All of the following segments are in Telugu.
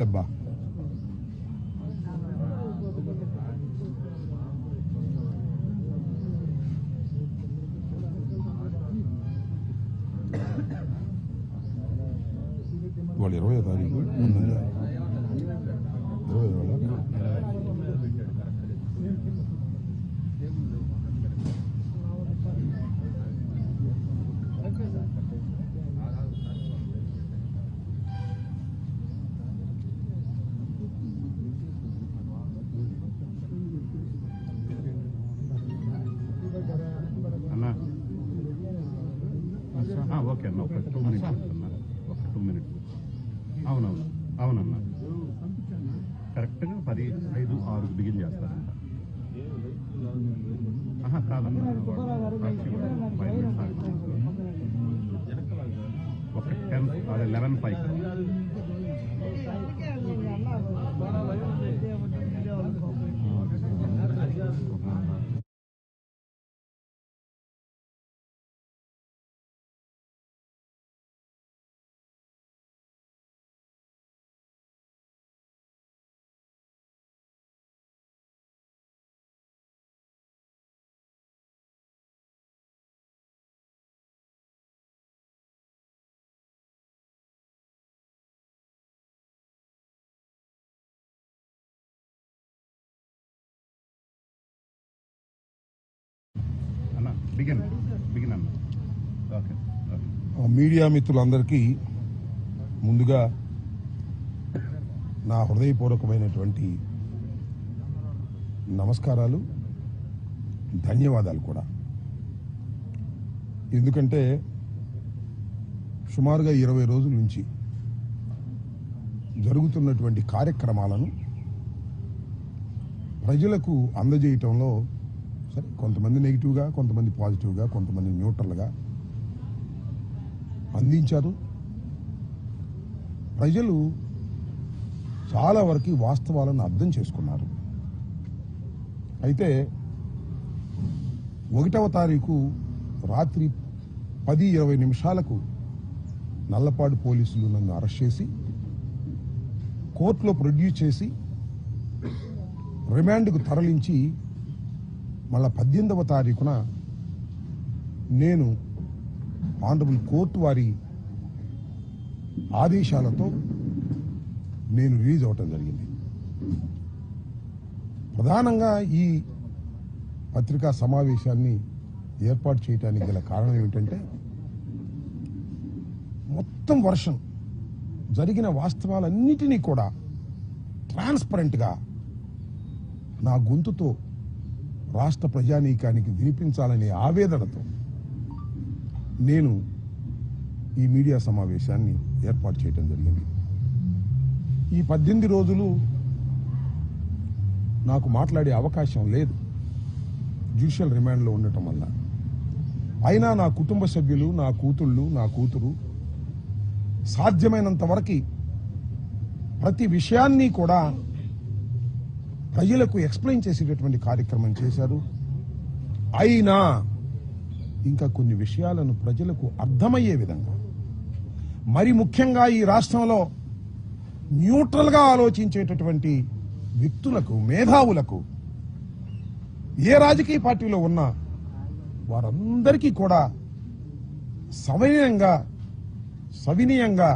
అబ్బా ఇవాళ 20వ తారీఖు 20 ఓకే అన్న ఒక 2 మినిట్స్ అన్న ఒక 2 మినిట్స్ అవునవును అవునన్నా కరెక్ట్గా 10:05-6 బిగిన్ చేస్తారంట కాదన్నా ఒక 11:05 మీడియా మిత్రులందరికీ ముందుగా నా హృదయపూర్వకమైనటువంటి నమస్కారాలు, ధన్యవాదాలు కూడా. ఎందుకంటే సుమారుగా 20 రోజుల నుంచి జరుగుతున్నటువంటి కార్యక్రమాలను ప్రజలకు అందజేయటంలో సరే కొంతమంది నెగిటివ్గా, కొంతమంది పాజిటివ్గా, కొంతమంది న్యూట్రల్గా అందించారు. ప్రజలు చాలా వరకు వాస్తవాలను అర్థం చేసుకున్నారు. అయితే 1వ తారీఖు రాత్రి 10:20 నల్లపాడు పోలీసులు నన్ను అరెస్ట్ చేసి కోర్టులో ప్రొడ్యూస్ చేసి రిమాండ్కు తరలించి మళ్ళా 18వ తారీఖున నేను ఆనరబుల్ కోర్టు వారి ఆదేశాలతో నేను రిలీజ్ అవటం జరిగింది. ప్రధానంగా ఈ పత్రికా సమావేశాన్ని ఏర్పాటు చేయడానికి గల కారణం ఏమిటంటే మొత్తం వర్షం జరిగిన వాస్తవాలన్నిటినీ కూడా ట్రాన్స్పరెంట్గా నా గొంతుతో రాష్ట్ర ప్రజానీకానికి వినిపించాలనే ఆవేదనతో నేను ఈ మీడియా సమావేశాన్ని ఏర్పాటు చేయడం జరిగింది. ఈ 18 రోజులు నాకు మాట్లాడే అవకాశం లేదు జ్యుడిషియల్ రిమాండ్లో ఉండటం వల్ల. అయినా నా కుటుంబ సభ్యులు, నా కూతుళ్ళు, నా కూతురు సాధ్యమైనంత వరకు ప్రతి విషయాన్ని కూడా ప్రజలకు ఎక్స్ప్లెయిన్ చేసేటటువంటి కార్యక్రమం చేశారు. అయినా ఇంకా కొన్ని విషయాలను ప్రజలకు అర్థమయ్యే విధంగా, మరి ముఖ్యంగా ఈ రాష్ట్రంలో న్యూట్రల్గా ఆలోచించేటటువంటి వ్యక్తులకు, మేధావులకు, ఏ రాజకీయ పార్టీలో ఉన్నా వారందరికీ కూడా సవినయంగా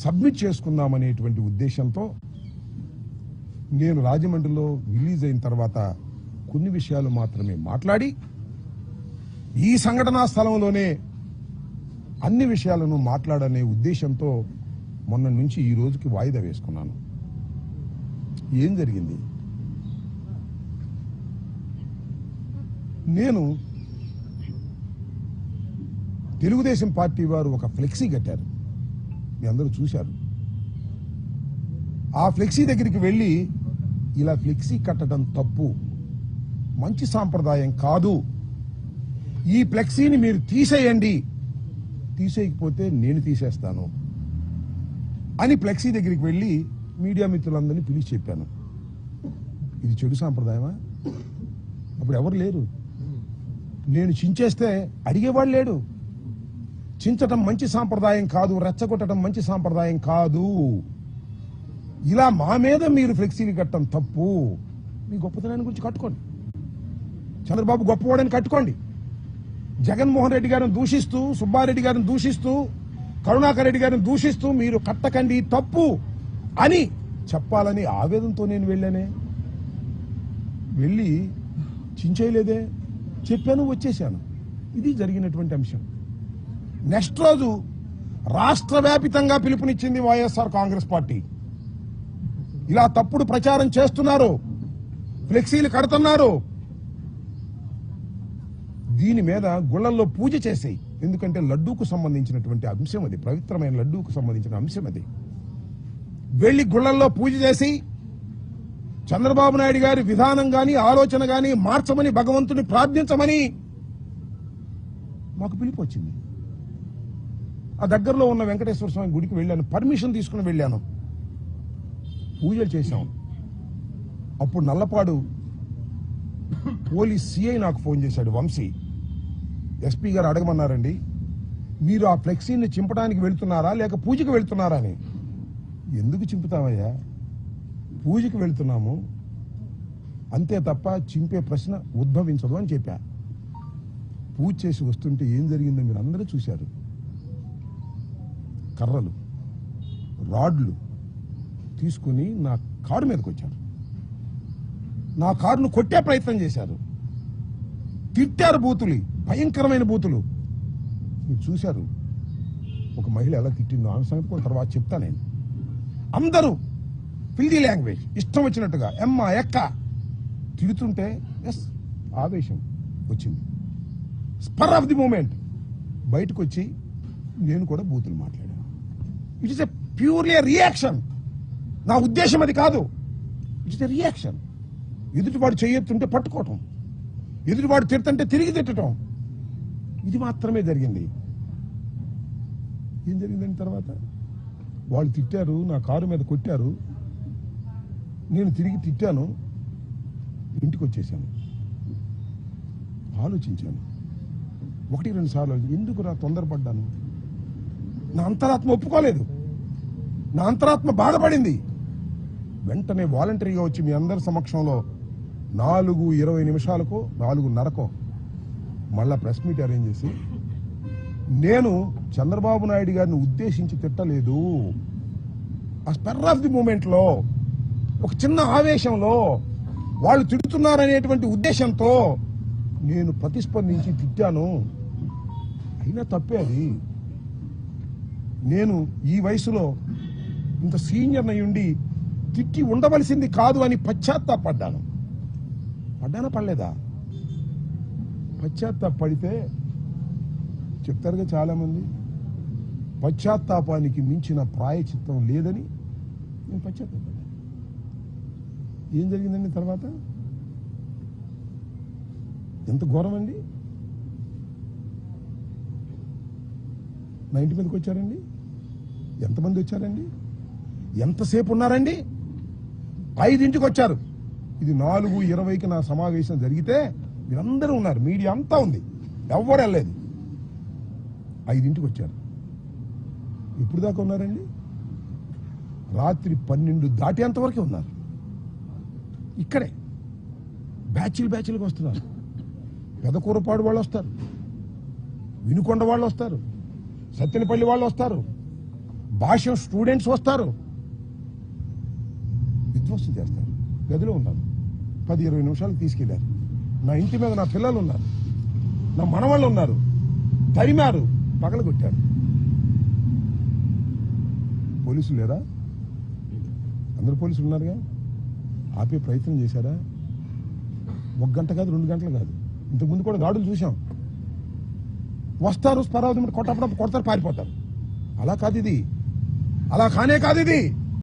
సబ్మిట్ చేసుకుందామనేటువంటి ఉద్దేశంతో నేను రాజమండ్రిలో రిలీజ్ అయిన తర్వాత కొన్ని విషయాలు మాత్రమే మాట్లాడి ఈ సంఘటనా స్థలంలోనే అన్ని విషయాలను మాట్లాడనే ఉద్దేశంతో మొన్న నుంచి ఈ రోజుకి వాయిదా వేసుకున్నాను. ఏం జరిగింది? నేను తెలుగుదేశం పార్టీ వారు ఒక ఫ్లెక్సీ కట్టారు, మీ అందరూ చూశారు. ఆ ఫ్లెక్సీ దగ్గరికి వెళ్ళి ఇలా ఫ్లెక్సీ కట్టడం తప్పు, మంచి సాంప్రదాయం కాదు, ఈ ఫ్లెక్సీని మీరు తీసేయండి, తీసేయకపోతే నేను తీసేస్తాను అని ఫ్లెక్సీ దగ్గరికి వెళ్ళి మీడియా మిత్రులందరినీ పిలిచి చెప్పాను. ఇది చెడు సాంప్రదాయమా? అప్పుడు ఎవరు లేరు. నేను చించేస్తే అడిగేవాడు లేడు. చించటం మంచి సాంప్రదాయం కాదు, రెచ్చగొట్టడం మంచి సాంప్రదాయం కాదు. ఇలా మా మీద మీరు ఫ్లెక్సీలు కట్టడం తప్పు. మీ గొప్పతనాన్ని గురించి కట్టుకోండి. చంద్రబాబు గొప్పవాడని కట్టుకోండి. జగన్మోహన్ రెడ్డి గారిని దూషిస్తూ, సుబ్బారెడ్డి గారిని దూషిస్తూ, కరుణాకర్ రెడ్డి గారిని దూషిస్తూ మీరు కట్టకండి తప్పు అని చెప్పాలని ఆవేదనతో నేను వెళ్ళానే. వెళ్ళి చించేయలేదే, చెప్పాను, వచ్చేసాను. ఇది జరిగినటువంటి అంశం. నెక్స్ట్ రోజు రాష్ట్ర వ్యాపితంగా పిలుపునిచ్చింది వైఎస్ఆర్ కాంగ్రెస్ పార్టీ. ఇలా తప్పుడు ప్రచారం చేస్తున్నారు, ఫ్లెక్సీలు కడుతున్నారు, దీని మీద గుళ్ళల్లో పూజ చేసేయి. ఎందుకంటే లడ్డూకు సంబంధించినటువంటి అంశం అది, పవిత్రమైన లడ్డూకు సంబంధించిన అంశం అది. వెళ్లి గుళ్ళల్లో పూజ చేసి చంద్రబాబు నాయుడు గారి విధానం గాని ఆలోచన గాని మార్చమని భగవంతుని ప్రార్థించమని మాకు పిలుపు వచ్చింది. ఆ దగ్గరలో ఉన్న వెంకటేశ్వర స్వామి గుడికి వెళ్ళాను, పర్మిషన్ తీసుకుని వెళ్ళాను, పూజలు చేశాం. అప్పుడు నల్లపాడు పోలీస్ సిఐ నాకు ఫోన్ చేశాడు, వంశీ. ఎస్పీ గారు అడగమన్నారండి, మీరు ఆ ఫ్లెక్సీని చింపడానికి వెళ్తున్నారా లేక పూజకి వెళ్తున్నారా అని. ఎందుకు చింపుతామయ్యా, పూజకి వెళ్తున్నాము అంతే తప్ప చింపే ప్రశ్న ఉద్భవించదు అని చెప్పా. పూజ చేసి వస్తుంటే ఏం జరిగిందో మీరు అందరూ చూశారు. కర్రలు, రాడ్లు తీసుకుని నా కారు మీదకి వచ్చారు. నా కారును కొట్టే ప్రయత్నం చేశారు, తిట్టారు, బూతులు, భయంకరమైన బూతులు. మీరు చూశారు ఒక మహిళ ఎలా తిట్టిందో, ఆమె సంగతి కూడా తర్వాత చెప్తా నేను. అందరూ ఫిల్దీ లాంగ్వేజ్ ఇష్టం వచ్చినట్టుగా ఎమ్మ ఎక్క తిడుతుంటే ఎస్ ఆవేశం వచ్చింది. స్పర్ ఆఫ్ ది మూమెంట్ బయటకు వచ్చి నేను కూడా బూతులు మాట్లాడాను. It is a purely reaction. నా ఉద్దేశం అది కాదు, ఇట్ ఇస్ ఎ రియాక్షన్. ఎదుటివాడు చేయొత్తుంటే పట్టుకోవటం, ఎదుటివాడు తిడుతుంటే తిరిగి తిట్టడం, ఇది మాత్రమే జరిగింది. ఏం జరిగిందని తర్వాత వాళ్ళు తిట్టారు, నా కారు మీద కొట్టారు, నేను తిరిగి తిట్టాను, ఇంటికి వచ్చేసాను. ఆలోచించాను 1-2 సార్లు, ఎందుకు నా తొందరపడ్డాను. నా అంతరాత్మ ఒప్పుకోలేదు, నా అంతరాత్మ బాధపడింది. వెంటనే వాలంటరీగా వచ్చి మీ అందరి సమక్షంలో 4:20 నిమిషాలకో 4:30కో మళ్ళా ప్రెస్ మీట్ అరేంజ్ చేసి, నేను చంద్రబాబు నాయుడు గారిని ఉద్దేశించి తిట్టలేదు, ఆ స్పెర్ ఆఫ్ ది మూమెంట్ లో, ఒక చిన్న ఆవేశంలో, వాళ్ళు తిడుతున్నారనేటువంటి ఉద్దేశంతో నేను ప్రతిస్పందించి తిట్టాను. అయినా తప్పే అది. నేను ఈ వయసులో ఇంత సీనియర్ అయ్యుండి తిట్టి ఉండవలసింది కాదు అని పశ్చాత్తాపడ్డాను. పడ్డానా పడలేదా? పశ్చాత్తాపడితే చెప్తారుగా చాలా మంది, పశ్చాత్తాపానికి మించిన ప్రాయచిత్తం లేదని నేను పశ్చాత్తాపడ్డాను. ఏం జరిగిందండి తర్వాత? ఎంత ఘోరం అండి. నా ఇంటి మీదకి వచ్చారండి, ఎంతమంది వచ్చారండి, ఎంతసేపు ఉన్నారండి? 5ంటికి వచ్చారు. ఇది 4:20కి నా సమావేశం జరిగితే మీరందరూ ఉన్నారు, మీడియా అంతా ఉంది, ఎవరు వెళ్ళలేదు. 5ంటికి వచ్చారు. ఎప్పుడు దాకా ఉన్నారండి? రాత్రి 12 దాటేంతవరకే ఉన్నారు. ఇక్కడే బ్యాచ్లుగా వస్తున్నారు. పెదకూరపాడు వాళ్ళు వస్తారు, వినుకొండ వాళ్ళు వస్తారు, సత్తెనపల్లి వాళ్ళు వస్తారు, భాష్యం స్టూడెంట్స్ వస్తారు, విధ్వంసం చేస్తారు. గదిలో ఉన్నారు. 10-20 నిమిషాలు తీసుకెళ్లారు. నా ఇంటి మీద నా పిల్లలు ఉన్నారు, నా మనవాళ్ళు ఉన్నారు, తరిమారు, పగలగొట్టారు. పోలీసులు లేరా? అందరు పోలీసులు ఉన్నారుగా. ఆపే ప్రయత్నం చేశారా? 1 గంట కాదు, 2 గంటలు కాదు, ఇంతకుముందు కూడా గాడులు చూసాం. వస్తారు, స్పరావతి కొట్టప్పుడు కొడతారు, పారిపోతారు. అలా కాదు ఇది, అలా కానే కాదు ఇది.